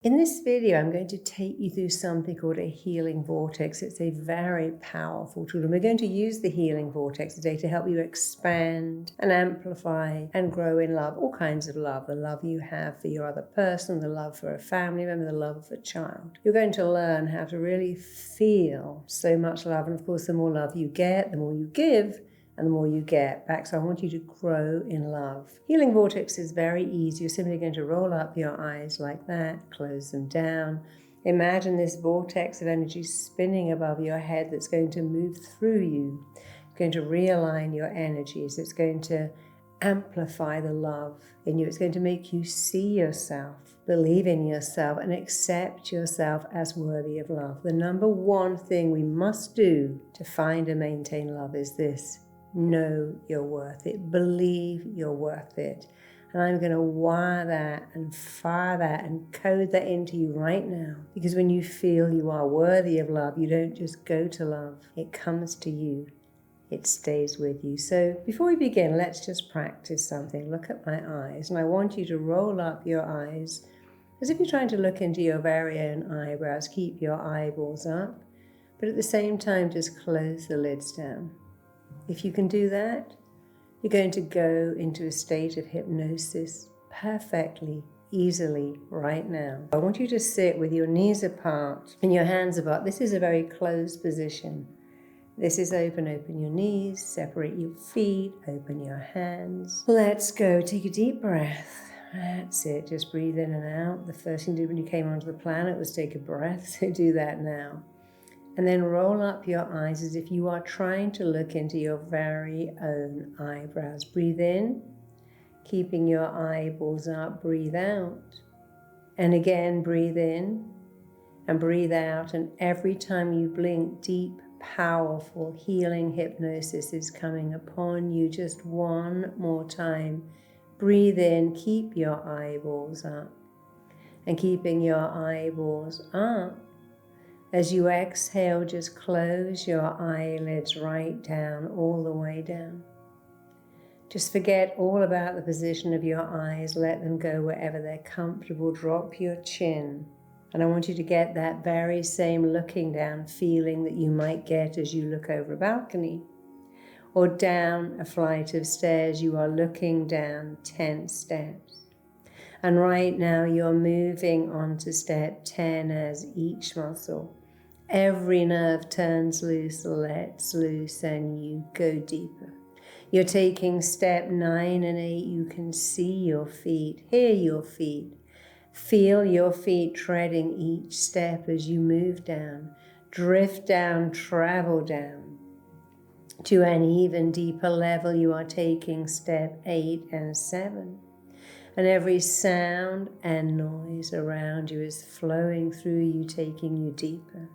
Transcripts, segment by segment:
In this video, I'm going to take you through something called a healing vortex. It's a very powerful tool, and we're going to use the healing vortex today to help you expand and amplify and grow in love, all kinds of love, the love you have for your other person, the love for a family member, the love of a child. You're going to learn how to really feel so much love, and of course, the more love you get, the more you give, and the more you get back. So I want you to grow in love. Healing vortex is very easy. You're simply going to roll up your eyes like that, close them down. Imagine this vortex of energy spinning above your head that's going to move through you. It's going to realign your energies. It's going to amplify the love in you. It's going to make you see yourself, believe in yourself, and accept yourself as worthy of love. The number one thing we must do to find and maintain love is this: know you're worth it. Believe you're worth it. And I'm going to wire that and fire that and code that into you right now. Because when you feel you are worthy of love, you don't just go to love. It comes to you. It stays with you. So before we begin, let's just practice something. Look at my eyes. And I want you to roll up your eyes as if you're trying to look into your very own eyebrows. Keep your eyeballs up. But at the same time, just close the lids down. If you can do that, you're going to go into a state of hypnosis perfectly, easily right now. I want you to sit with your knees apart and your hands apart. This is a very closed position. This is open. Open your knees, separate your feet, open your hands. Let's go. Take a deep breath. That's it. Just breathe in and out. The first thing you did when you came onto the planet was take a breath. So do that now. And then roll up your eyes as if you are trying to look into your very own eyebrows. Breathe in, keeping your eyeballs up. Breathe out. And again, breathe in and breathe out. And every time you blink, deep, powerful, healing hypnosis is coming upon you. Just one more time. Breathe in, keep your eyeballs up. And keeping your eyeballs up, as you exhale, just close your eyelids right down, all the way down. Just forget all about the position of your eyes. Let them go wherever they're comfortable. Drop your chin. And I want you to get that very same looking down feeling that you might get as you look over a balcony or down a flight of stairs. You are looking down 10 steps. And right now you're moving on to step 10 as each muscle, every nerve turns loose, lets loose, and you go deeper. You're taking step 9 and 8. You can see your feet, hear your feet, feel your feet treading each step as you move down, drift down, travel down to an even deeper level. You are taking step 8 and 7. And every sound and noise around you is flowing through you, taking you deeper.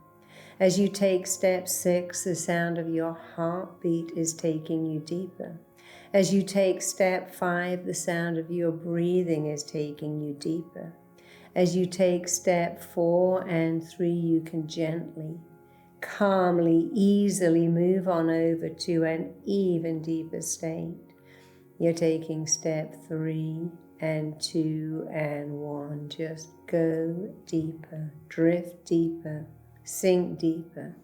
As you take step 6, the sound of your heartbeat is taking you deeper. As you take step 5, the sound of your breathing is taking you deeper. As you take step 4 and 3, you can gently, calmly, easily move on over to an even deeper state. You're taking step 3 and 2 and 1. Just go deeper, drift deeper, sink deeper.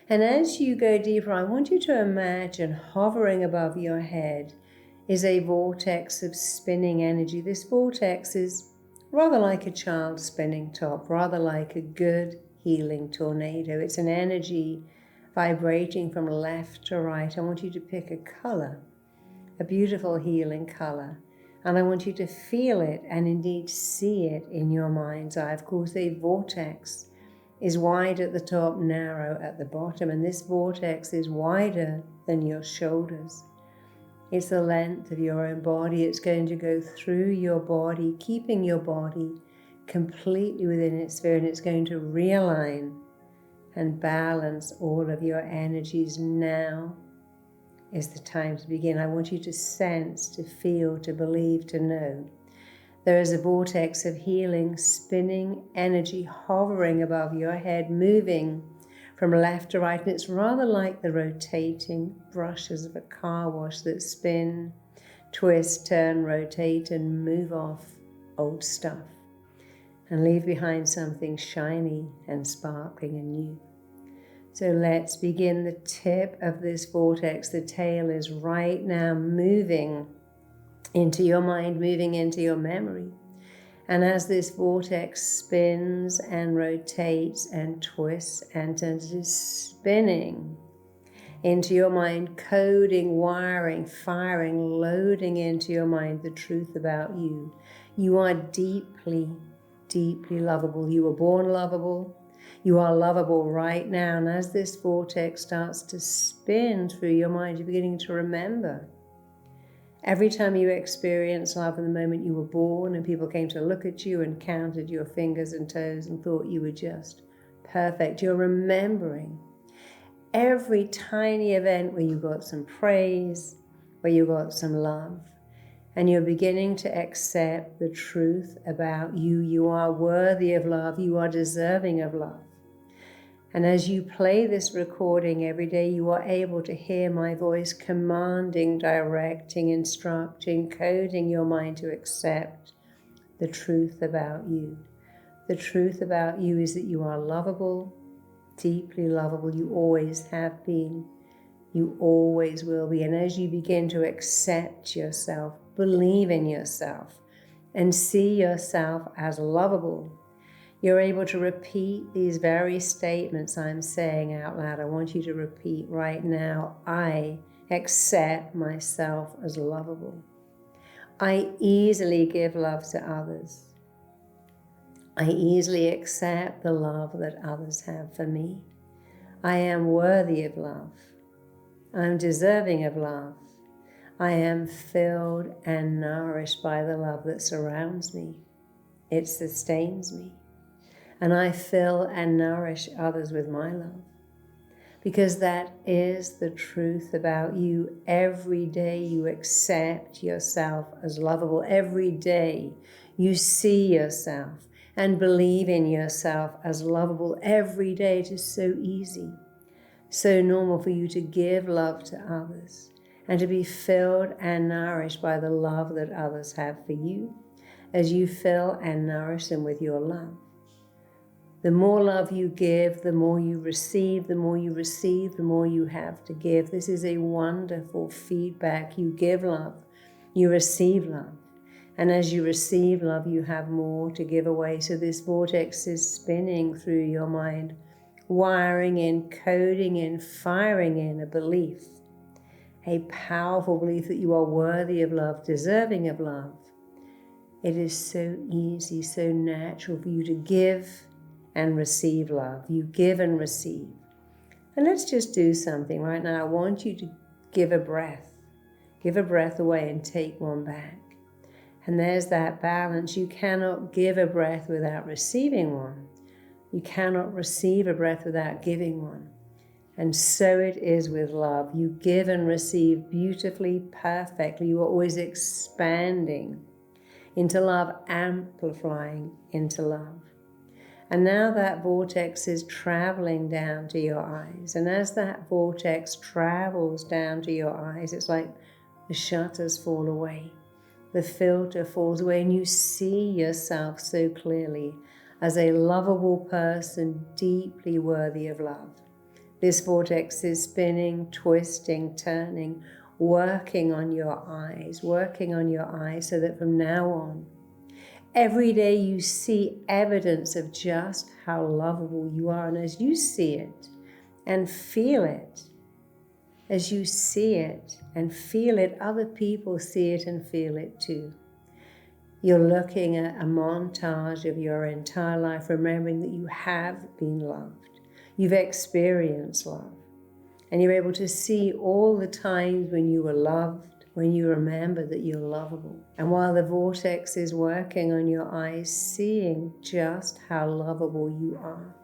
And as you go deeper, I want you to imagine hovering above your head is a vortex of spinning energy. This vortex is rather like a child spinning top, rather like a good healing tornado. It's an energy vibrating from left to right. I want you to pick a color, a beautiful healing color. And I want you to feel it and indeed see it in your mind's eye. Of course, a vortex is wide at the top, narrow at the bottom. And this vortex is wider than your shoulders. It's the length of your own body. It's going to go through your body, keeping your body completely within its sphere. And it's going to realign and balance all of your energies. Now is the time to begin. I want you to sense, to feel, to believe, to know. There is a vortex of healing, spinning energy hovering above your head, moving from left to right. And it's rather like the rotating brushes of a car wash that spin, twist, turn, rotate, and move off old stuff. and leave behind something shiny and sparkling and new. So let's begin the tip of this vortex. The tail is right now moving into your mind, moving into your memory. And as this vortex spins and rotates and twists and turns, it is spinning into your mind, coding, wiring, firing, loading into your mind the truth about you. You are deeply, deeply lovable. You were born lovable. You are lovable right now. And as this vortex starts to spin through your mind, you're beginning to remember. Every time you experience love in the moment you were born and people came to look at you and counted your fingers and toes and thought you were just perfect, you're remembering every tiny event where you got some praise, where you got some love, and you're beginning to accept the truth about you. You are worthy of love. You are deserving of love. And as you play this recording every day, you are able to hear my voice commanding, directing, instructing, coding your mind to accept the truth about you. The truth about you is that you are lovable, deeply lovable. You always have been. You always will be. And as you begin to accept yourself, believe in yourself, and see yourself as lovable, you're able to repeat these very statements I'm saying out loud. I want you to repeat right now. I accept myself as lovable. I easily give love to others. I easily accept the love that others have for me. I am worthy of love. I'm deserving of love. I am filled and nourished by the love that surrounds me. It sustains me. And I fill and nourish others with my love. Because that is the truth about you. Every day you accept yourself as lovable. Every day you see yourself and believe in yourself as lovable. Every day it is so easy, so normal for you to give love to others and to be filled and nourished by the love that others have for you as you fill and nourish them with your love. The more love you give, the more you receive. The more you receive, the more you have to give. This is a wonderful feedback. You give love, you receive love. And as you receive love, you have more to give away. So this vortex is spinning through your mind, wiring in, coding in, firing in a belief, a powerful belief that you are worthy of love, deserving of love. It is so easy, so natural for you to give and receive love. You give and receive. And let's just do something right now. I want you to give a breath. Give a breath away and take one back. And there's that balance. You cannot give a breath without receiving one. You cannot receive a breath without giving one. And so it is with love. You give and receive beautifully, perfectly. You are always expanding into love, amplifying into love. And now that vortex is traveling down to your eyes. And as that vortex travels down to your eyes, it's like the shutters fall away. The filter falls away and you see yourself so clearly as a lovable person, deeply worthy of love. This vortex is spinning, twisting, turning, working on your eyes so that from now on, every day you see evidence of just how lovable you are. And as you see it and feel it, as you see it and feel it, other people see it and feel it too. You're looking at a montage of your entire life, remembering that you have been loved. You've experienced love. And you're able to see all the times when you were loved, when you remember that you're lovable. And while the vortex is working on your eyes, seeing just how lovable you are,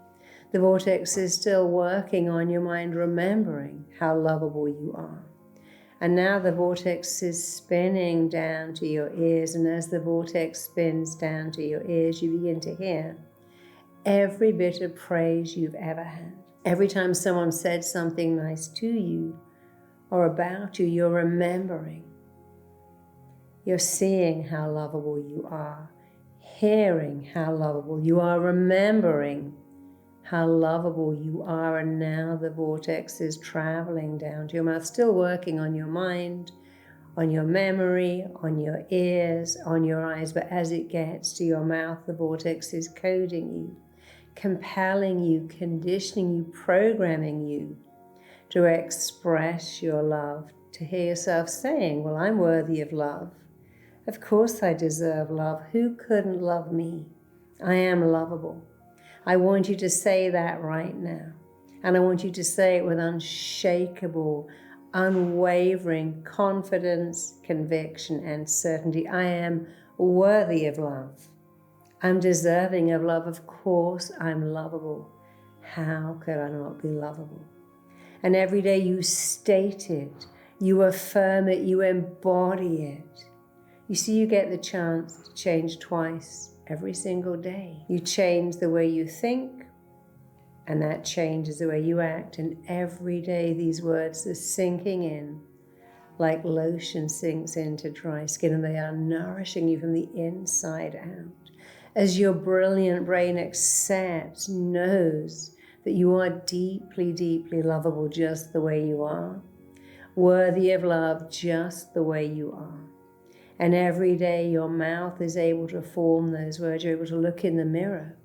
the vortex is still working on your mind, remembering how lovable you are. And now the vortex is spinning down to your ears. And as the vortex spins down to your ears, you begin to hear every bit of praise you've ever had. Every time someone said something nice to you or about you, you're remembering. You're seeing how lovable you are, hearing how lovable you are, remembering how lovable you are. And now the vortex is traveling down to your mouth, still working on your mind, on your memory, on your ears, on your eyes. But as it gets to your mouth, the vortex is coding you, compelling you, conditioning you, programming you to express your love, to hear yourself saying, well, I'm worthy of love. Of course I deserve love. Who couldn't love me? I am lovable. I want you to say that right now. And I want you to say it with unshakable, unwavering confidence, conviction, and certainty. I am worthy of love. I'm deserving of love. Of course I'm lovable. How could I not be lovable? And every day you state it, you affirm it, you embody it. You see, you get the chance to change twice every single day. You change the way you think, and that changes the way you act. And every day these words are sinking in like lotion sinks into dry skin, and they are nourishing you from the inside out. As your brilliant brain accepts, knows that you are deeply, deeply lovable just the way you are, worthy of love just the way you are. And every day your mouth is able to form those words. You're able to look in the mirror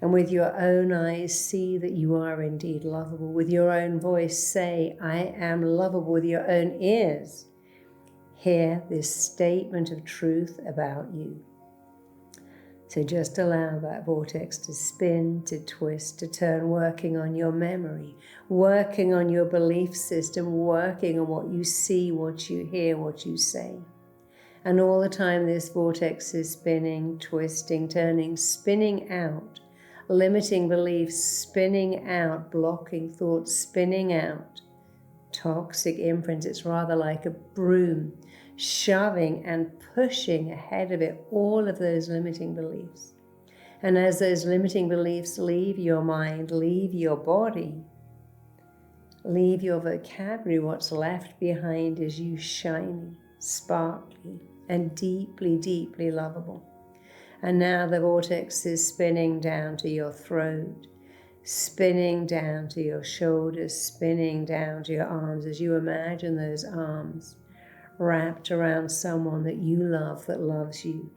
and with your own eyes see that you are indeed lovable. With your own voice say, I am lovable. With your own ears hear this statement of truth about you. So just allow that vortex to spin, to twist, to turn, working on your memory, working on your belief system, working on what you see, what you hear, what you say. And all the time this vortex is spinning, twisting, turning, spinning out, limiting beliefs, spinning out, blocking thoughts, spinning out toxic imprints. It's rather like a broom, shoving and pushing ahead of it all of those limiting beliefs. And as those limiting beliefs leave your mind, leave your body, leave your vocabulary, what's left behind is you shiny, sparkly, and deeply, deeply lovable. And now the vortex is spinning down to your throat, spinning down to your shoulders, spinning down to your arms as you imagine those arms wrapped around someone that you love, that loves you.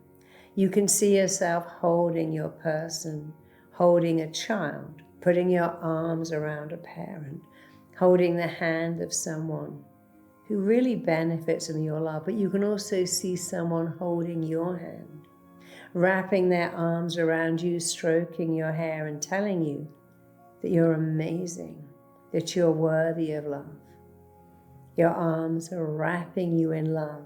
You can see yourself holding your person, holding a child, putting your arms around a parent, holding the hand of someone who really benefits from your love. But you can also see someone holding your hand, wrapping their arms around you, stroking your hair and telling you that you're amazing, that you're worthy of love. Your arms are wrapping you in love,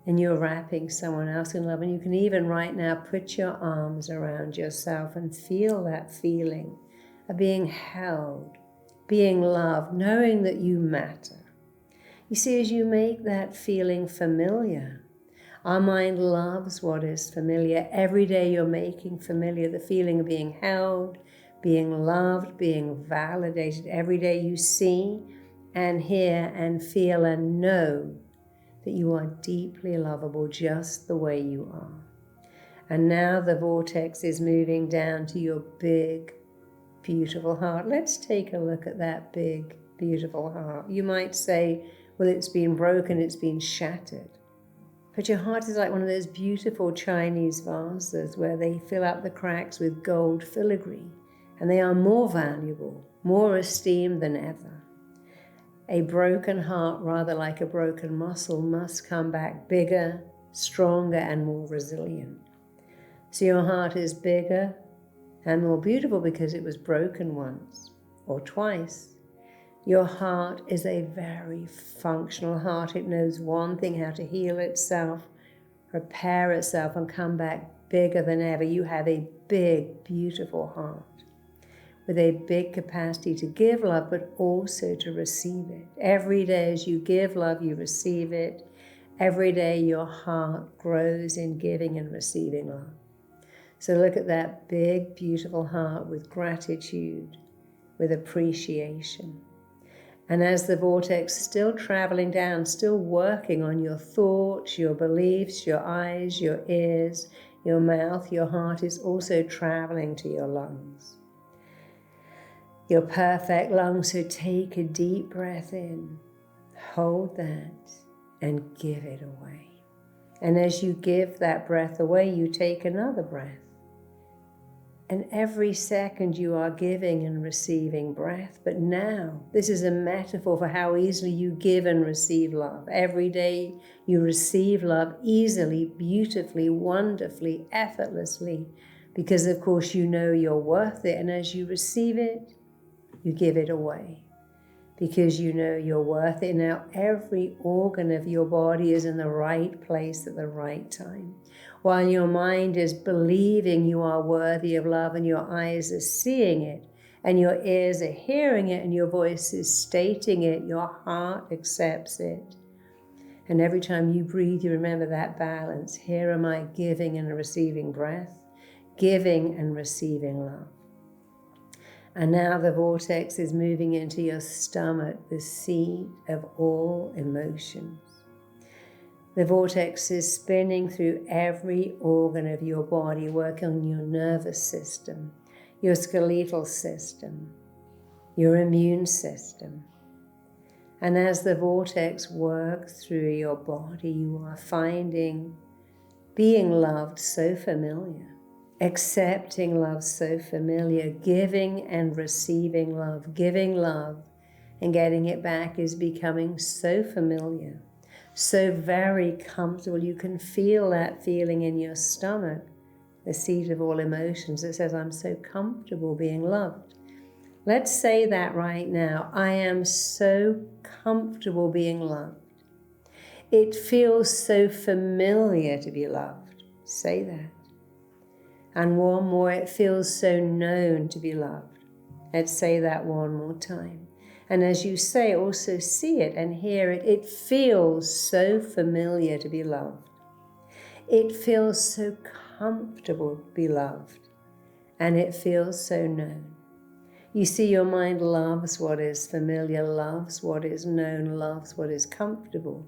and you're wrapping someone else in love. And you can even right now put your arms around yourself and feel that feeling of being held, being loved, knowing that you matter. You see, as you make that feeling familiar, our mind loves what is familiar. Every day you're making familiar the feeling of being held, being loved, being validated. Every day you see and hear and feel and know that you are deeply lovable just the way you are. And now the vortex is moving down to your big, beautiful heart. Let's take a look at that big, beautiful heart. You might say, well, it's been broken, it's been shattered. But your heart is like one of those beautiful Chinese vases where they fill up the cracks with gold filigree, and they are more valuable, more esteemed than ever. A broken heart, rather like a broken muscle, must come back bigger, stronger, and more resilient. So your heart is bigger and more beautiful because it was broken once or twice. Your heart is a very functional heart. It knows one thing, how to heal itself, repair itself, and come back bigger than ever. You have a big, beautiful heart with a big capacity to give love, but also to receive it. Every day as you give love, you receive it. Every day your heart grows in giving and receiving love. So look at that big, beautiful heart with gratitude, with appreciation. And as the vortex is still traveling down, still working on your thoughts, your beliefs, your eyes, your ears, your mouth, your heart is also traveling to your lungs. Your perfect lungs, so take a deep breath in, hold that, and give it away. And as you give that breath away, you take another breath. And every second you are giving and receiving breath. But now, this is a metaphor for how easily you give and receive love. Every day you receive love easily, beautifully, wonderfully, effortlessly, because of course you know you're worth it. And as you receive it, you give it away, because you know you're worth it. Now every organ of your body is in the right place at the right time. While your mind is believing you are worthy of love, and your eyes are seeing it, and your ears are hearing it, and your voice is stating it, your heart accepts it. And every time you breathe, you remember that balance. Here am I, giving and receiving breath, giving and receiving love. And now the vortex is moving into your stomach, the seat of all emotions. The vortex is spinning through every organ of your body, working on your nervous system, your skeletal system, your immune system. And as the vortex works through your body, you are finding being loved so familiar, accepting love so familiar, giving and receiving love, giving love and getting it back is becoming so familiar. So very comfortable. You can feel that feeling in your stomach, the seat of all emotions that says, I'm so comfortable being loved. Let's say that right now. I am so comfortable being loved. It feels so familiar to be loved. Say that. And one more, it feels so known to be loved. Let's say that one more time. And as you say, also see it and hear it. It feels so familiar to be loved. It feels so comfortable to be loved. And it feels so known. You see, your mind loves what is familiar, loves what is known, loves what is comfortable.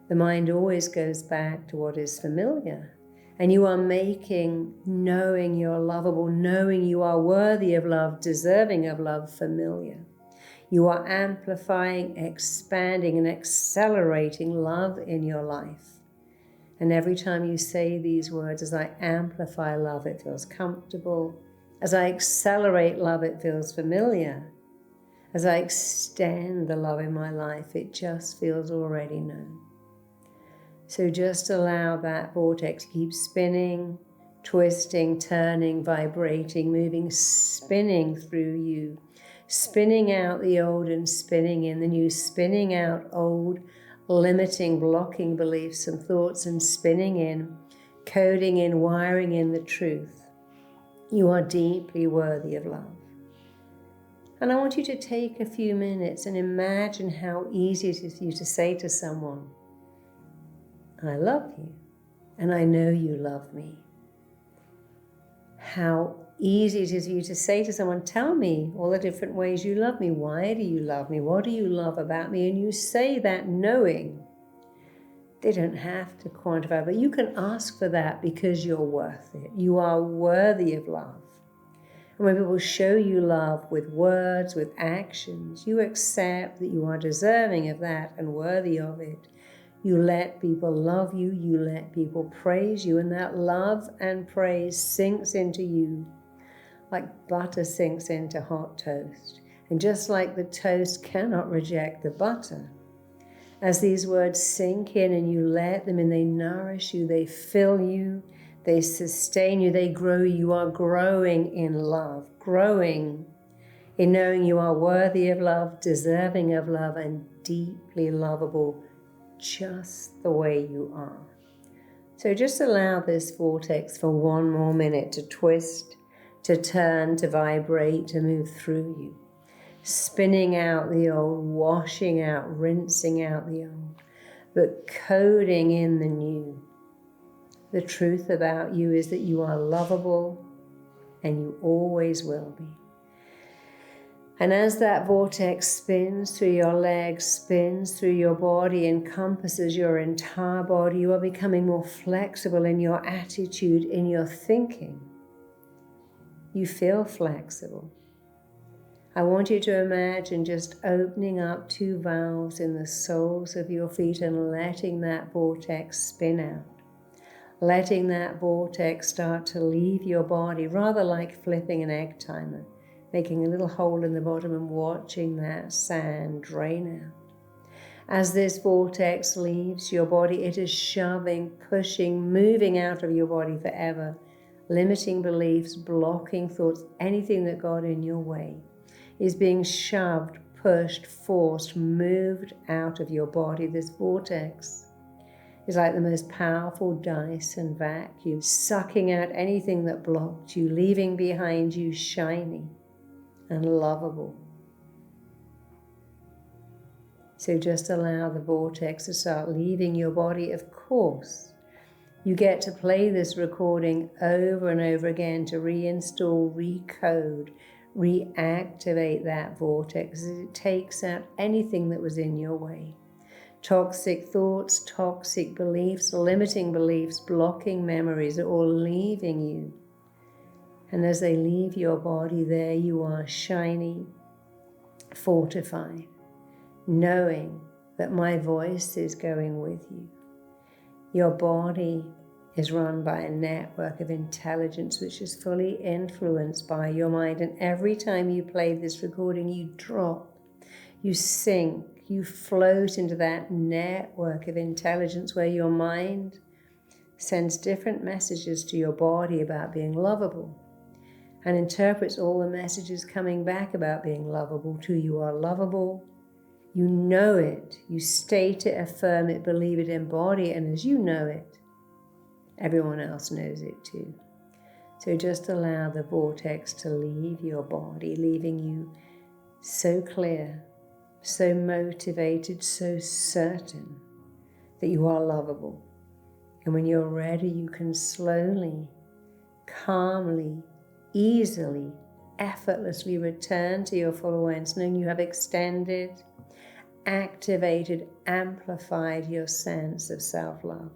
The mind always goes back to what is familiar. And you are making knowing you're lovable, knowing you are worthy of love, deserving of love, familiar. You are amplifying, expanding, and accelerating love in your life. And every time you say these words, as I amplify love, it feels comfortable. As I accelerate love, it feels familiar. As I extend the love in my life, it just feels already known. So just allow that vortex to keep spinning, twisting, turning, vibrating, moving, spinning through you. Spinning out the old and spinning in the new, spinning out old, limiting, blocking beliefs and thoughts, and spinning in, coding in, wiring in the truth. You are deeply worthy of love. And I want you to take a few minutes and imagine how easy it is for you to say to someone, I love you, and I know you love me. How easy it is for you to say to someone, tell me all the different ways you love me. Why do you love me? What do you love about me? And you say that knowing they don't have to quantify, but you can ask for that because you're worth it. You are worthy of love. And when people show you love with words, with actions, you accept that you are deserving of that and worthy of it. You let people love you, you let people praise you, and that love and praise sinks into you like butter sinks into hot toast. And just like the toast cannot reject the butter, as these words sink in and you let them in, they nourish you, they fill you, they sustain you, they grow you. You are growing in love, growing in knowing you are worthy of love, deserving of love, and deeply lovable just the way you are. So just allow this vortex for one more minute to twist, to turn, to vibrate, to move through you. Spinning out the old, washing out, rinsing out the old, but coding in the new. The truth about you is that you are lovable and you always will be. And as that vortex spins through your legs, spins through your body, encompasses your entire body, you are becoming more flexible in your attitude, in your thinking. You feel flexible. I want you to imagine just opening up 2 valves in the soles of your feet and letting that vortex spin out. Letting that vortex start to leave your body, rather like flipping an egg timer, making a little hole in the bottom and watching that sand drain out. As this vortex leaves your body, it is shoving, pushing, moving out of your body forever, limiting beliefs, blocking thoughts, anything that got in your way is being shoved, pushed, forced, moved out of your body. This vortex is like the most powerful Dyson vacuum, sucking out anything that blocked you, leaving behind you shiny and lovable. So just allow the vortex to start leaving your body. Of course, you get to play this recording over and over again to reinstall, recode, reactivate that vortex as it takes out anything that was in your way. Toxic thoughts, toxic beliefs, limiting beliefs, blocking memories are all leaving you. And as they leave your body, there you are, shiny, fortified, knowing that my voice is going with you. Your body is run by a network of intelligence which is fully influenced by your mind. And every time you play this recording, you drop, you sink, you float into that network of intelligence where your mind sends different messages to your body about being lovable and interprets all the messages coming back about being lovable to you are lovable. You know it, you state it, affirm it, believe it, embody it, and as you know it, everyone else knows it too. So just allow the vortex to leave your body, leaving you so clear, so motivated, so certain that you are lovable. And when you're ready, you can slowly, calmly, easily, effortlessly return to your full awareness, knowing you have extended, activated, amplified your sense of self-love.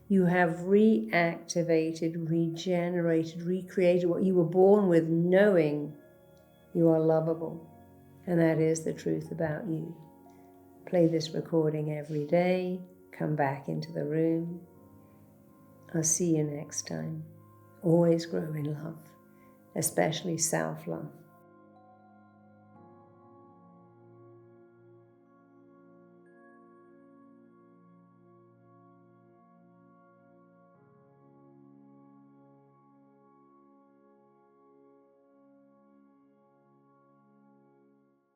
You have reactivated, regenerated, recreated what you were born with, knowing you are lovable. And that is the truth about you. Play this recording every day. Come back into the room. I'll see you next time. Always grow in love, especially self-love.